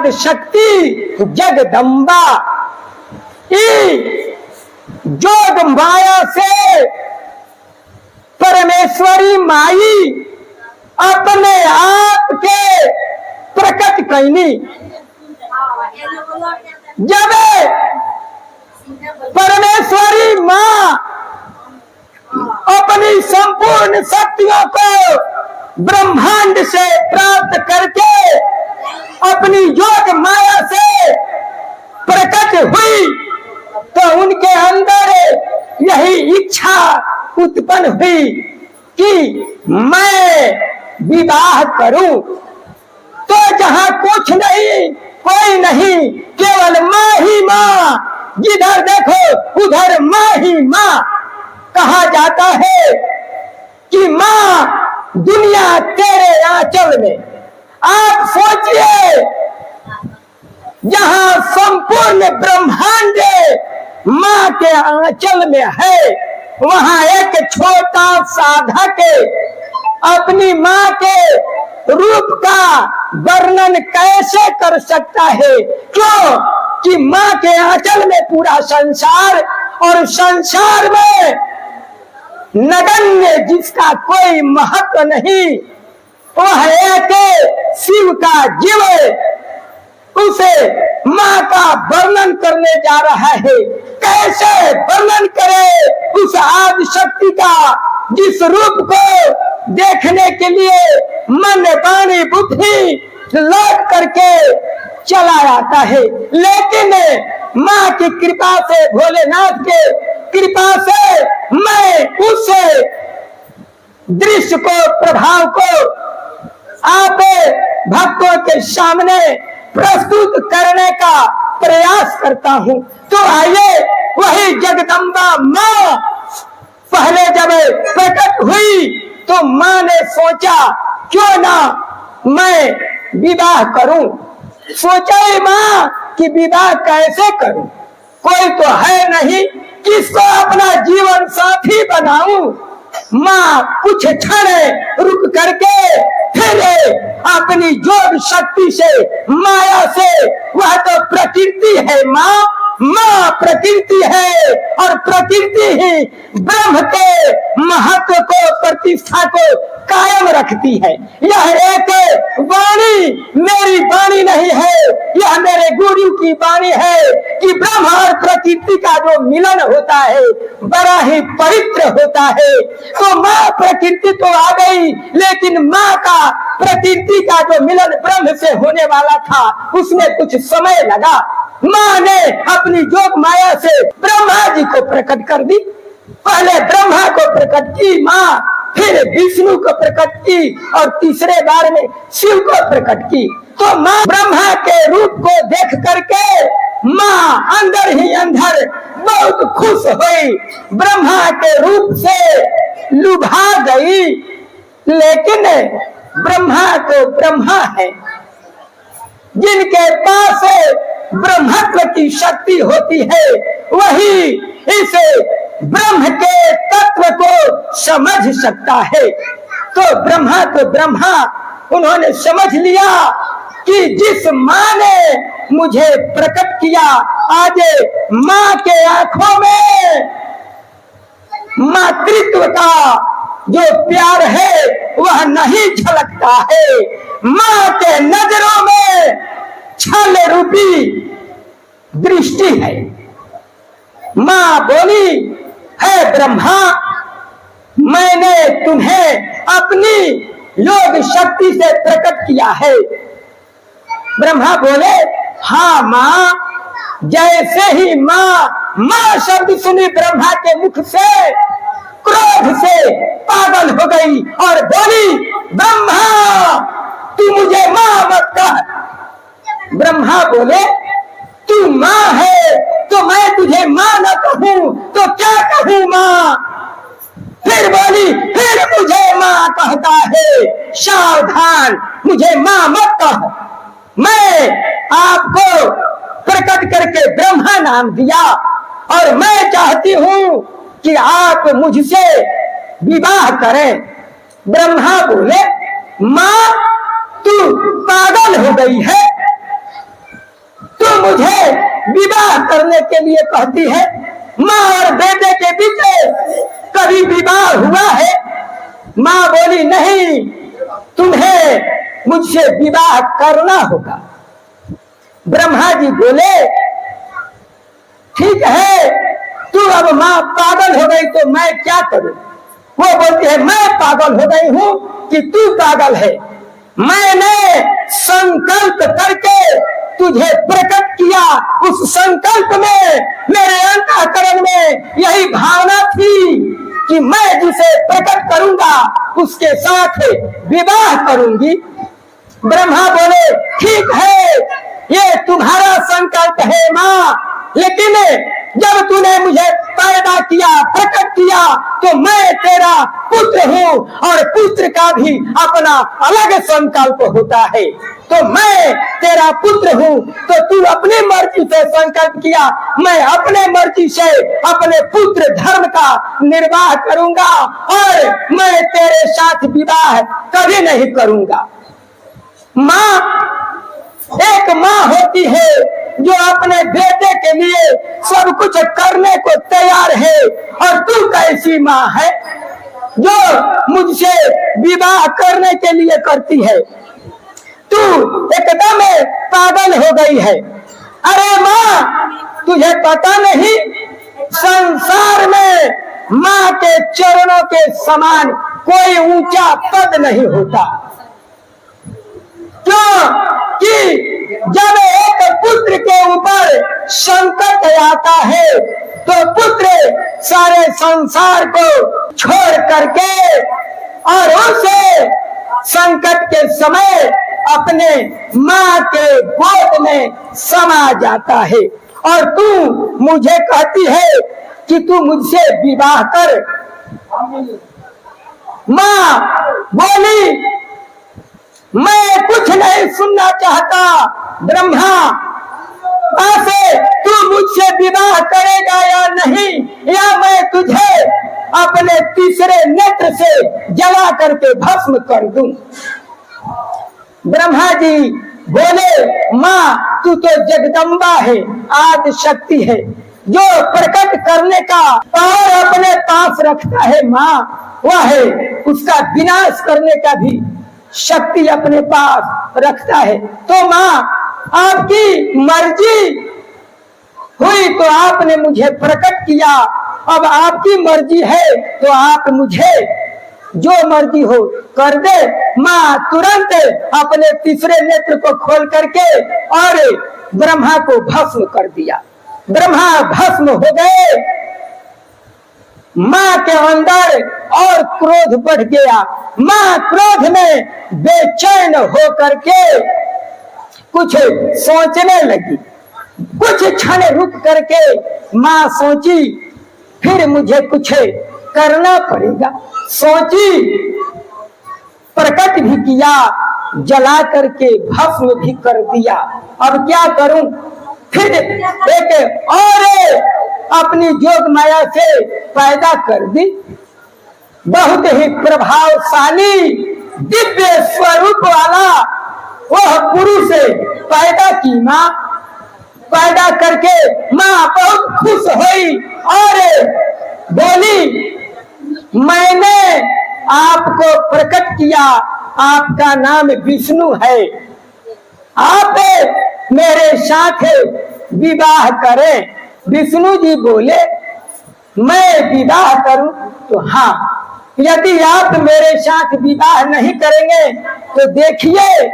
आद शक्ति जगदम्बा जोग माया से परमेश्वरी माई अपने आप के प्रकट कैनी। जब परमेश्वरी माँ अपनी संपूर्ण शक्तियों को ब्रह्मांड से प्राप्त करके अपनी योग माया से प्रकट हुई तो उनके अंदर यही इच्छा उत्पन्न हुई कि मैं विवाह करूं। तो जहां कुछ नहीं कोई नहीं केवल माँ ही माँ, जिधर देखो उधर माँ ही माँ। कहा जाता है कि माँ दुनिया तेरे आंचल में। आप सोचिए जहां संपूर्ण ब्रह्मांड माँ के आंचल में है, वहां एक छोटा साधक अपनी माँ के रूप का वर्णन कैसे कर सकता है? क्यों कि माँ के आंचल में पूरा संसार, और संसार में नगण्य जिसका कोई महत्व नहीं, वह एक शिव का जीव उसे माँ का वर्णन करने जा रहा है। कैसे वर्णन करे उस आदि शक्ति का जिस रूप को देखने के लिए मन वाणी बुद्धि लौट करके चला आता है, लेकिन माँ की कृपा से, भोलेनाथ के कृपा से मैं उस दृश्य को, प्रभाव को आप भक्तों के सामने प्रस्तुत करने का प्रयास करता हूँ। तो आइए वही जगदम्बा माँ पहले जब प्रकट हुई तो माँ ने सोचा क्यों ना मैं विवाह करूं। सोचा माँ कि विवाह कैसे करूं, कोई तो है नहीं, किसको अपना जीवन साथी बनाऊं। माँ कुछ क्षण रुक करके फिर अपनी योग शक्ति से, माया से, वह तो प्रकृति है माँ, माँ प्रकृति है और प्रकृति ही ब्रह्म के महत्व को, प्रतिष्ठा को कायम रखती है। यह एक वाणी मेरी वाणी नहीं है, यह मेरे गुरु की वाणी है कि ब्रह्म और प्रकृति का जो मिलन होता है बड़ा ही पवित्र होता है। तो माँ प्रकृति तो आ गई, लेकिन माँ का प्रकृति का जो मिलन ब्रह्म से होने वाला था उसमें कुछ समय लगा। माँ ने अपनी योग माया से ब्रह्मा जी को प्रकट कर दी। पहले ब्रह्मा को प्रकट की माँ, फिर विष्णु को प्रकट की और तीसरे बार में शिव को प्रकट की। तो माँ ब्रह्मा के रूप को देख करके माँ अंदर ही अंदर बहुत खुश हुई, ब्रह्मा के रूप से लुभा गई। लेकिन ब्रह्मा तो ब्रह्मा है, जिनके पास ब्रह्मत्व की शक्ति होती है वही इस ब्रह्म के तत्व को समझ सकता है। तो ब्रह्मा तो ब्रह्मा, उन्होंने समझ लिया कि जिस माँ ने मुझे प्रकट किया, आज माँ के आंखों में मातृत्व का जो प्यार है वह नहीं झलकता है। माँ के नजरों में छल रूपी दृष्टि है। माँ बोली, है ब्रह्मा, मैंने तुम्हें अपनी योग शक्ति से प्रकट किया है। ब्रह्मा बोले, हाँ माँ। जैसे ही माँ शब्द सुनी ब्रह्मा के मुख से क्रोध से पागल हो गई और बोली, ब्रह्मा तू मुझे माँ मत कह। ब्रह्मा बोले, तू माँ है तो मैं तुझे माँ न कहूँ तो क्या कहूँ माँ। फिर बोली, फिर मुझे माँ कहता है, सावधान, मुझे माँ मत कह। मैं आपको प्रकट करके ब्रह्मा नाम दिया और मैं चाहती हूँ कि आप मुझसे विवाह करें। ब्रह्मा बोले, माँ तू पागल हो गई है, मुझे विवाह करने के लिए कहती है। माँ और बेटे के बीच कभी विवाह हुआ है? माँ बोली नहीं, तुम्हें मुझसे विवाह करना होगा। ब्रह्मा जी बोले ठीक है, तू अब माँ पागल हो गई तो मैं क्या करूं? वो बोलती है मैं पागल हो गई हूं कि तू पागल है। मैंने संकल्प करके तुझे प्रकट किया, उस संकल्प में मेरे अंतःकरण में यही भावना थी कि मैं जिसे प्रकट करूंगा उसके साथ विवाह करूंगी। ब्रह्मा बोले ठीक है, ये तुम्हारा संकल्प है माँ, लेकिन जब तूने मुझे पैदा किया, प्रकट किया, तो मैं तेरा पुत्र हूँ और पुत्र का भी अपना अलग संकल्प होता है। तो मैं तेरा पुत्र हूँ, तो तू अपनी मर्जी से संकल्प किया, मैं अपने मर्जी से अपने पुत्र धर्म का निर्वाह करूंगा और मैं तेरे साथ विवाह कभी नहीं करूंगा। माँ, एक माँ होती है जो अपने बेटे के लिए सब कुछ करने को तैयार है, और तू कैसी माँ है जो मुझसे विवाह करने के लिए करती है? तू एकदम पागल हो गई है। अरे माँ, तुझे पता नहीं संसार में माँ के चरणों के समान कोई ऊंचा पद नहीं होता। क्यों कि जब एक पुत्र के ऊपर संकट आता है तो पुत्र सारे संसार को छोड़ करके और उसे संकट के समय अपने माँ के गोद में समा जाता है। और तू मुझे कहती है कि तू मुझसे विवाह कर। माँ बोली मैं कुछ नहीं सुनना चाहता। ब्रह्मा, ऐसे तू मुझसे विवाह करेगा या नहीं, या मैं तुझे अपने तीसरे नेत्र से जला करके भस्म कर दूं। ब्रह्मा जी बोले माँ, तू तो जगदम्बा है, आदि शक्ति है, जो प्रकट करने का पावर अपने पास रखता है। माँ वह है, उसका विनाश करने का भी शक्ति अपने पास रखता है। तो माँ, आपकी मर्जी हुई तो आपने मुझे प्रकट किया, अब आपकी मर्जी है तो आप मुझे जो मर्जी हो कर दे। माँ तुरंत अपने तीसरे नेत्र को खोल करके और ब्रह्मा को भस्म कर दिया। ब्रह्मा भस्म हो गए। माँ के अंदर और क्रोध बढ़ गया। माँ क्रोध में बेचैन हो करके कुछ सोचने लगी। कुछ क्षण रुक करके माँ सोची, फिर मुझे कुछ करना पड़ेगा। सोची, प्रकट भी किया, जला करके भस्म भी कर दिया। अब क्या करूं? फिर एक और अपनी जोग माया से पैदा कर दी। बहुत ही प्रभावशाली दिव्य स्वरूप वाला वह पुरुष पैदा की माँ। पैदा करके माँ बहुत खुश हुई और बोली, मैंने आपको प्रकट किया, आपका नाम विष्णु है, आप मेरे साथ विवाह करें। विष्णु जी बोले, मैं विवाह करूं? तो हाँ, यदि आप मेरे साथ विवाह नहीं करेंगे तो देखिए,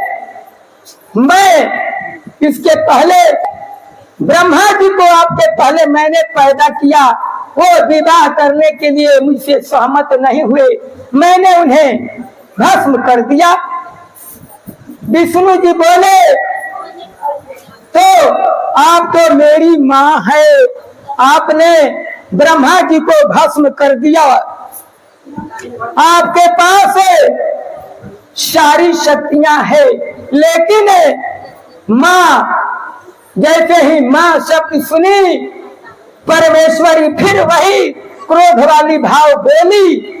मैं इसके पहले ब्रह्मा जी को आपके पहले मैंने पैदा किया, वो विवाह करने के लिए मुझसे सहमत नहीं हुए, मैंने उन्हें भस्म कर दिया। विष्णु जी बोले, तो आप तो मेरी माँ है, आपने ब्रह्मा जी को भस्म कर दिया, आपके पास सारी शक्तियां है, लेकिन माँ, जैसे ही माँ शब्द सुनी, परमेश्वरी फिर वही क्रोध वाली भाव बोली,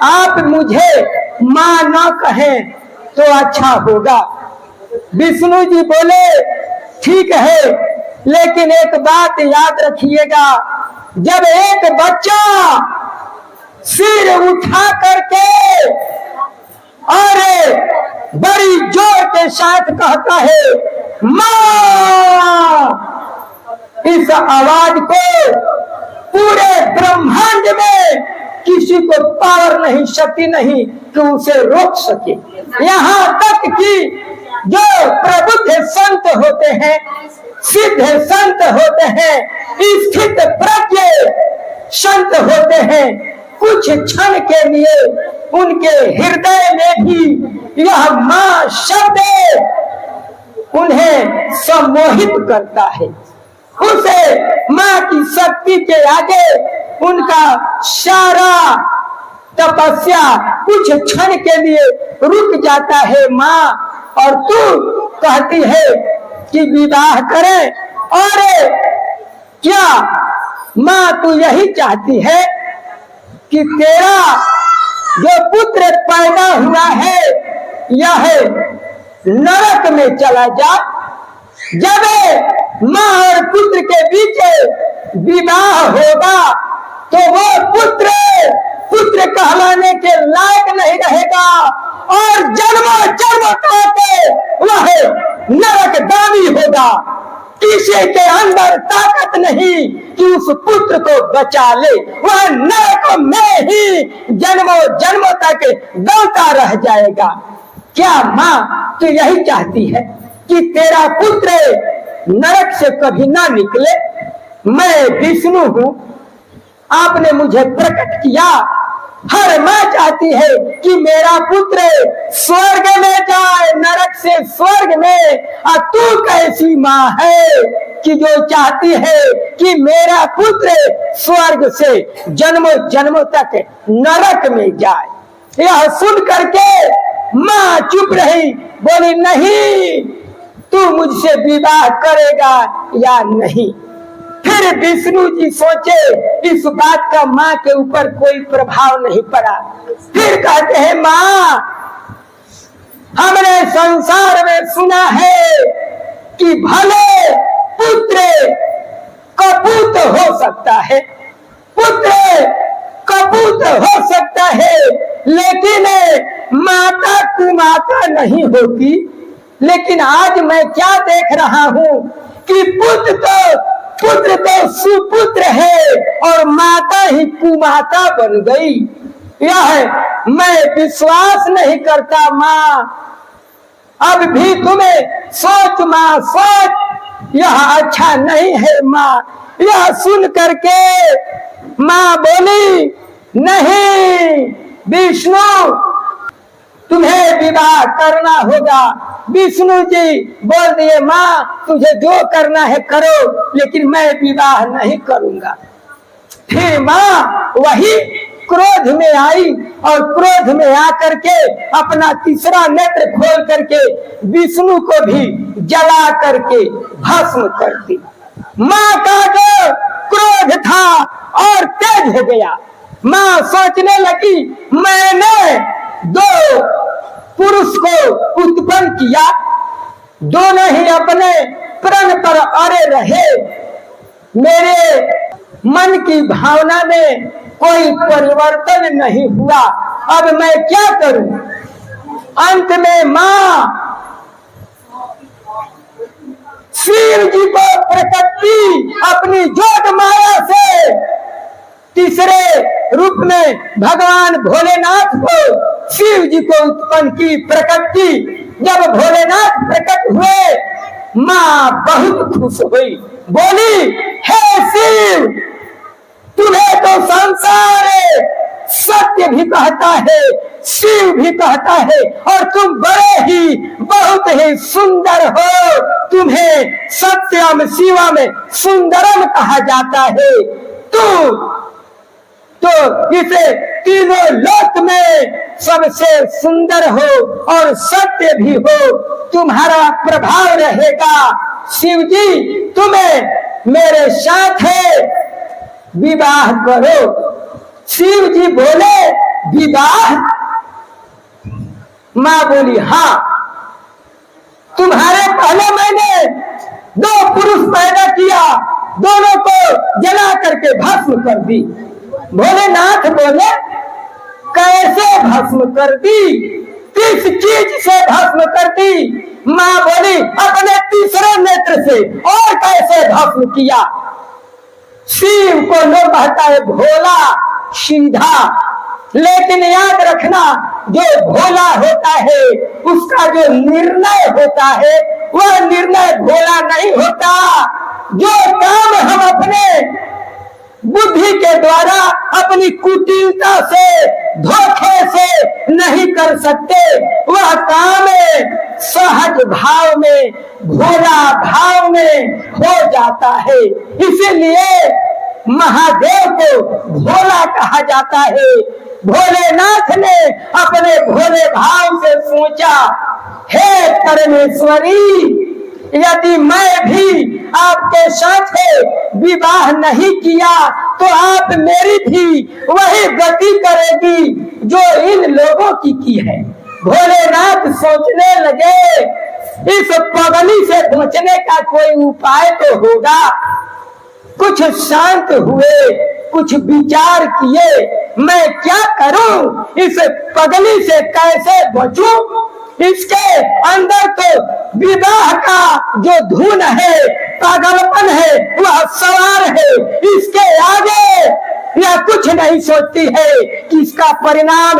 आप मुझे माँ न कहें तो अच्छा होगा। विष्णु जी बोले, ठीक है, लेकिन एक बात याद रखिएगा, जब एक बच्चा सिर उठा करके और बड़ी जोर के साथ कहता है मां, इस आवाज को पूरे ब्रह्मांड में किसी को पावर नहीं, शक्ति नहीं कि उसे रोक सके। यहाँ तक कि जो प्रबुद्ध संत होते हैं, सिद्ध संत होते हैं, स्थित प्रज्ञ संत होते हैं, कुछ क्षण के लिए उनके हृदय में भी यह मां शब्द उन्हें सम्मोहित करता है। उसे मां की शक्ति के आगे उनका सारा तपस्या कुछ क्षण के लिए रुक जाता है। मां, और तू कहती है कि विवाह करें, और क्या मां तू यही चाहती है कि तेरा जो पुत्र पैदा हुआ है यह नरक में चला जा? जब मां और पुत्र के बीच विवाह होगा तो वो पुत्र कहलाने के लायक नहीं रहेगा और जन्मों जन्मों तक वह नरकगामी होगा। किसी के अंदर ताकत नहीं कि उस पुत्र को बचा ले, वह नरक में ही जन्मों जन्मों तक गलता रह जाएगा। क्या मां तू यही चाहती है कि तेरा पुत्र नरक से कभी ना निकले? मैं विष्णु हूं, आपने मुझे प्रकट किया। हर मां चाहती है कि मेरा पुत्र स्वर्ग में जाए, नरक से स्वर्ग में। और तू कैसी मां है कि जो चाहती है कि मेरा पुत्र स्वर्ग से जन्मों जन्मों तक नरक में जाए? यह सुन करके मां चुप रही, बोली नहीं, तू मुझसे विवाह करेगा या नहीं? फिर विष्णु जी सोचे इस बात का मां के ऊपर कोई प्रभाव नहीं पड़ा। फिर कहते हैं मां, हमने संसार में सुना है कि भले पुत्र कपूत हो सकता है, पुत्र कपूत हो सकता है, लेकिन माता कुमाता नहीं होती। लेकिन आज मैं क्या देख रहा हूं कि पुत्र तो सुपुत्र है और माता ही कुमाता बन गई। यह मैं विश्वास नहीं करता मां, अब भी तुम्हें सोच मां, सोच, यह अच्छा नहीं है मां। यह सुन करके मां बोली नहीं विष्णु, तुम्हें विवाह करना होगा। विष्णु जी बोल दिए मां तुझे जो करना है करो, लेकिन मैं विवाह नहीं करूंगा। फिर मां वही क्रोध में आई और क्रोध में आकर के अपना तीसरा नेत्र खोल करके विष्णु को भी जला करके भस्म कर दी। मां का जो क्रोध था और तेज हो गया। मां सोचने लगी मैंने दो पुरुष को उत्पन्न किया, दोनों ही अपने प्रण पर अड़े रहे, मेरे मन की भावना में कोई परिवर्तन नहीं हुआ, अब मैं क्या करूं? अंत में मां शिव जी को प्रकट की अपनी जोग माया से, तीसरे रूप में भगवान भोलेनाथ को शिव जी को उत्पन्न की, प्रकट की। जब भोलेनाथ प्रकट हुए मां बहुत खुश हुई, बोली हे शिव, तुम्हें तो संसार सत्य भी कहता है, शिव भी कहता है, और तुम बड़े ही बहुत ही सुंदर हो। तुम्हें सत्यम शिवम सुंदरम कहा जाता है। तो इसे तीनों लोक में सबसे सुंदर हो और सत्य भी हो, तुम्हारा प्रभाव रहेगा। शिव जी तुम्हें मेरे साथ है, विवाह करो। शिव जी बोले विवाह? मां बोली हाँ, तुम्हारे पहले मैंने दोनों को जला करके भस्म कर दी। भोलेनाथ बोले कैसे भस्म कर दी, किस चीज से भस्म कर दी? माँ बोली अपने तीसरे नेत्र से। और कैसे भस्म किया? शिव को लोग कहता है भोला सीधा, लेकिन याद रखना जो भोला होता है उसका जो निर्णय होता है वह निर्णय भोला नहीं होता। जो काम हम अपने बुद्धि के द्वारा अपनी कुटिलता से धोखे से नहीं कर सकते वह काम सहज भाव में भोला भाव में हो जाता है। इसीलिए महादेव को भोला कहा जाता है। भोलेनाथ ने अपने भोले भाव से सोचा, हे परमेश्वरी, यदि मैं भी आपके साथ विवाह नहीं किया तो आप मेरी भी वही गति करेगी जो इन लोगों की है। भोलेनाथ सोचने लगे इस पगली से बचने का कोई उपाय तो होगा। कुछ शांत हुए, कुछ विचार किए, मैं क्या करूं, इस पगली से कैसे बचूं? इसके अंदर तो विवाह का जो धुन है, पागलपन है, वह सवार है। इसके आगे यह कुछ नहीं सोचती है कि इसका परिणाम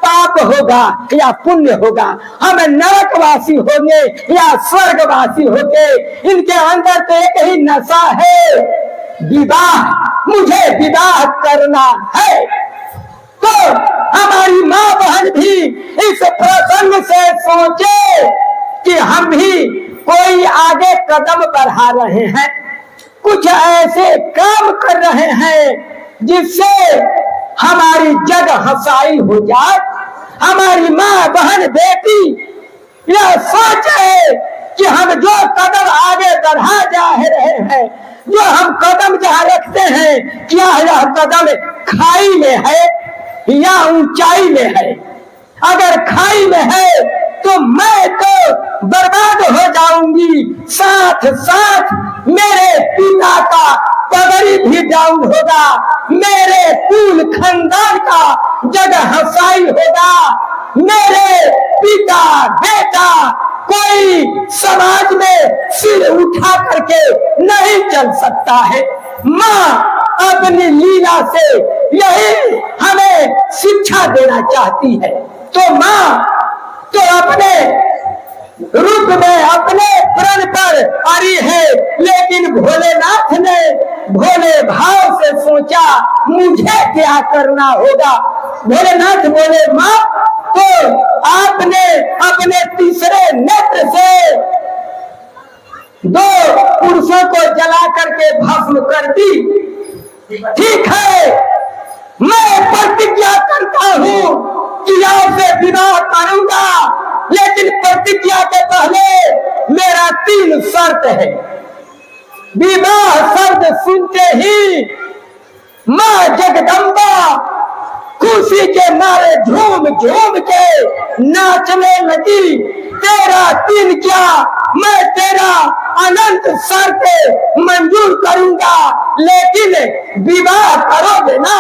पाप होगा या पुण्य होगा, हम नरकवासी होंगे या स्वर्गवासी होंगे। इनके अंदर तो एक ही नशा है, विवाह, मुझे विवाह करना है। तो हमारी माँ बहन भी इस प्रसंग से सोचे कि हम भी कोई आगे कदम बढ़ा रहे हैं, कुछ ऐसे काम कर रहे हैं जिससे हमारी जग हंसाई हो जाए। हमारी माँ बहन बेटी यह सोचे कि हम जो कदम आगे बढ़ा जा रहे हैं, जो हम कदम जहाँ रखते हैं, क्या यह कदम खाई में है या ऊंचाई में है? अगर खाई में है तो मैं तो बर्बाद हो जाऊंगी, साथ साथ मेरे पिता का पगड़ी भी डाउन होगा, मेरे कुल खानदान का जगह हंसाई होगा, मेरे पिता बेटा कोई समाज में सिर उठा करके नहीं चल सकता है। माँ अपनी लीला से यही हमें शिक्षा देना चाहती है। तो माँ तो अपने रूप में अपने प्रण पर अड़ी है, लेकिन भोलेनाथ ने भोले भाव से सोचा मुझे क्या करना होगा। भोलेनाथ बोले माँ तो आपने अपने तीसरे नेत्र से दो पुरुषों को जला करके भस्म कर दी। ठीक है, मैं प्रतिज्ञा करता हूँ कि आपसे विवाह करूंगा, लेकिन प्रतिज्ञा के पहले मेरा 3 शर्त है। विवाह शब्द सुनते ही माँ जगदम्बा खुशी के मारे झूम झूम के नाचने लगी। तेरा 3 क्या, मैं तेरा अनंत शर्त मंजूर करूंगा, लेकिन विवाह करोगे ना?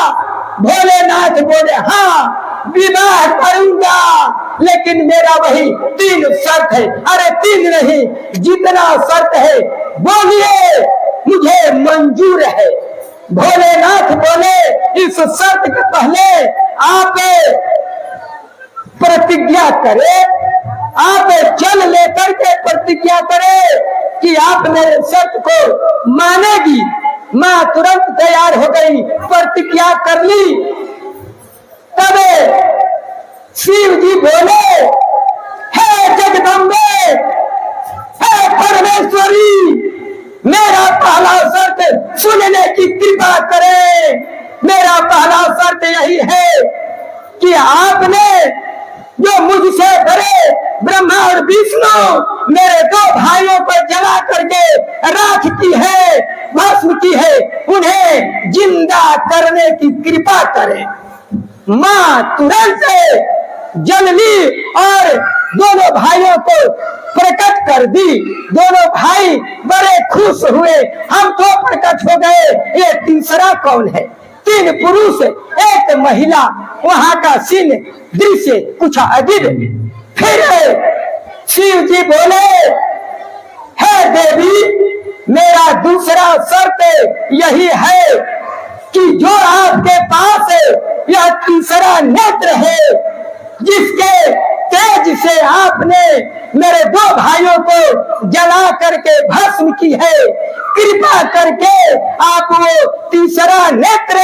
भोलेनाथ बोले हाँ विवाह करूंगा, लेकिन मेरा वही 3 शर्त है। अरे 3 नहीं, जितना शर्त है बोलिए, मुझे मंजूर है। भोलेनाथ बोले इस शर्त के पहले आप प्रतिज्ञा करें, आप जल लेकर के प्रतिज्ञा करें कि आप मेरे शर्त को मानेगी। माँ तुरंत तैयार हो गई, प्रतिज्ञा कर ली। तब शिव जी बोले हे जगदम्बे, हे परमेश्वरी, मेरा पहला शर्त सुनने की कृपा करें। मेरा पहला शर्त यही है कि आपने जो मुझसे बड़े ब्रह्मा और विष्णु मेरे 2 भाइयों को जला करके राख की है, भस्म की है, उन्हें जिंदा करने की कृपा करें। माँ तुरंत जल ली और दोनों भाइयों को प्रकट कर दी। दोनों भाई बड़े खुश हुए, हम तो प्रकट हो गए, ये तीसरा कौन है? 3 पुरुष 1 महिला, वहां का सीन दृश्य कुछ अजीब। फिर शिव जी बोले, है देवी, मेरा दूसरा शर्त यही है कि जो आपके पास यह तीसरा नेत्र है, जिसके तेज से आपने मेरे 2 भाइयों को जला करके भस्म की है, कृपा करके आप वो तीसरा नेत्र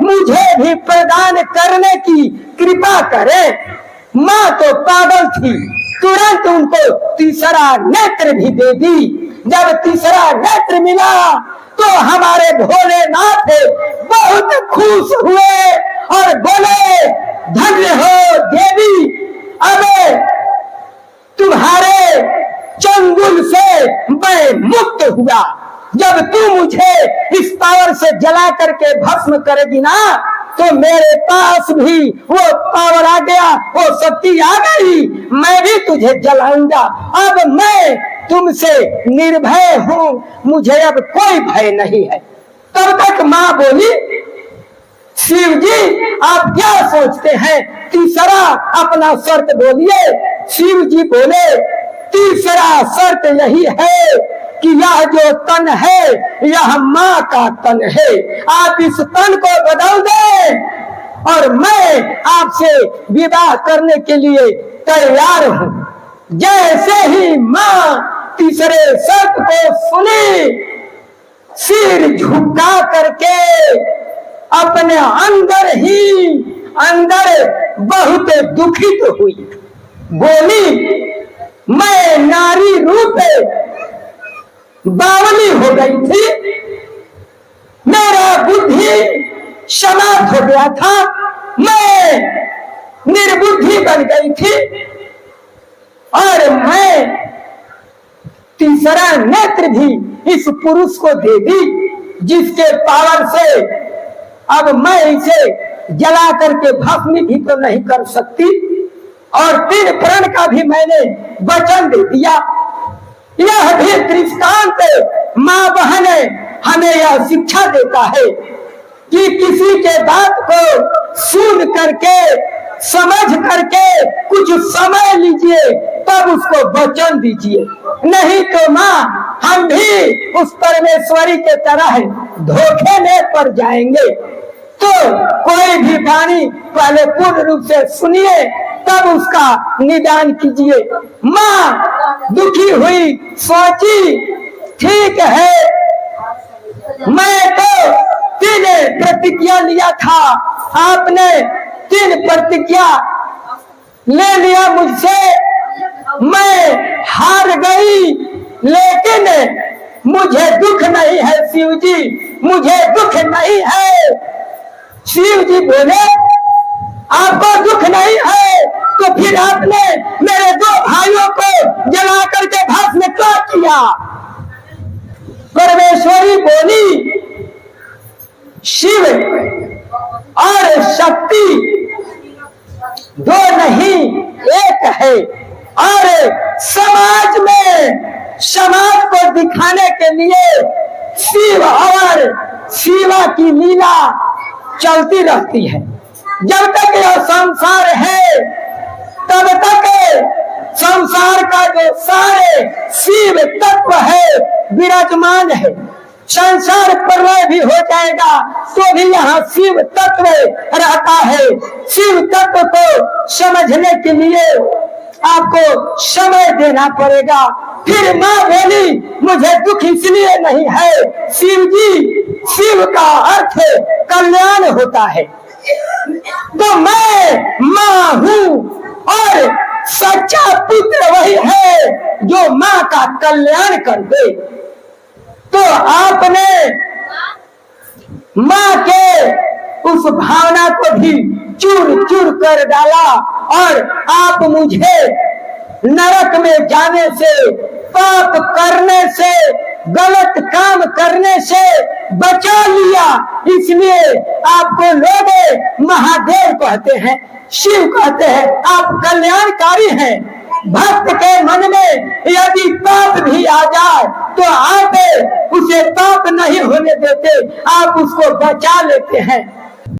मुझे भी प्रदान करने की कृपा करें। माँ तो पागल थी, तुरंत उनको तीसरा नेत्र भी दे दी। जब तीसरा नेत्र मिला तो हमारे भोलेनाथ बहुत खुश हुए और बोले, धन्य हो देवी, अबे तुम्हारे चंगुल से मैं मुक्त हुआ। जब तू मुझे इस पावर से जला करके भस्म करेगी ना, तो मेरे पास भी वो पावर आ गया, वो शक्ति आ गई, मैं भी तुझे जलाऊंगा। अब मैं तुमसे निर्भय हूँ, मुझे अब कोई भय नहीं है। तब तक माँ बोली, शिव जी आप क्या सोचते हैं? तीसरा अपना शर्त बोलिए। शिव जी बोले, तीसरा शर्त यही है कि यह जो तन है यह माँ का तन है, आप इस तन को बदल दें और मैं आपसे विवाह करने के लिए तैयार हूँ। जैसे ही माँ तीसरे शर्त को सुनी, सिर झुका करके अपने अंदर बहुत दुखित हुई। बोली, मैं नारी रूप बावली हो गई थी, मेरा बुद्धि समाप्त हो गया था, मैं निर्बुद्धि बन गई थी और मैं तीसरा नेत्र भी इस पुरुष को दे दी, जिसके पावर से अब मैं इसे जला करके भस्म भी तो नहीं कर सकती और 3 प्रण का भी मैंने वचन दे दिया। यह भी दृष्टांत माँ बहन हमें यह शिक्षा देता है कि किसी के बात को सुन करके समझ करके कुछ समय लीजिए, तब उसको वचन दीजिए, नहीं तो माँ हम भी उस परमेश्वरी के तरह धोखे में पड़ जाएंगे। तो कोई भी वाणी पहले पूर्ण रूप से सुनिए, तब उसका निदान कीजिए। माँ दुखी हुई, सोची, ठीक है, मैं तो 3 प्रतिज्ञा लिया था, आपने 3 प्रतिज्ञा ले लिया मुझसे, मैं हार गई, लेकिन मुझे दुख नहीं है शिव जी, मुझे दुख नहीं है। शिव जी बोले, आपको दुख नहीं है तो फिर आपने मेरे 2 भाइयों को जला करके भस्म क्यों किया? परमेश्वरी बोली, शिव और शक्ति 2 नहीं 1 है और समाज को दिखाने के लिए शिव और शिवा की लीला चलती रहती है। जब तक यह संसार है तब तक संसार का जो सारे शिव तत्व है विराजमान है। संसार प्रलय भी हो जाएगा तो भी यहाँ शिव तत्व रहता है। शिव तत्व को समझने के लिए आपको समय देना पड़ेगा। फिर माँ बोली, मुझे दुख इसलिए नहीं है शिव जी, शिव का अर्थ कल्याण होता है, तो मैं माँ हूँ और सच्चा पुत्र वही है जो माँ का कल्याण कर दे। तो आपने माँ के उस भावना को भी चूर चूर कर डाला और आप मुझे नरक में जाने से, पाप करने से गलत काम करने से बचा लिया, इसलिए आपको लोग महादेव कहते हैं, शिव कहते हैं। आप कल्याणकारी हैं। भक्त के मन में यदि पाप भी आ जाए तो आप उसे पाप नहीं होने देते, आप उसको बचा लेते हैं।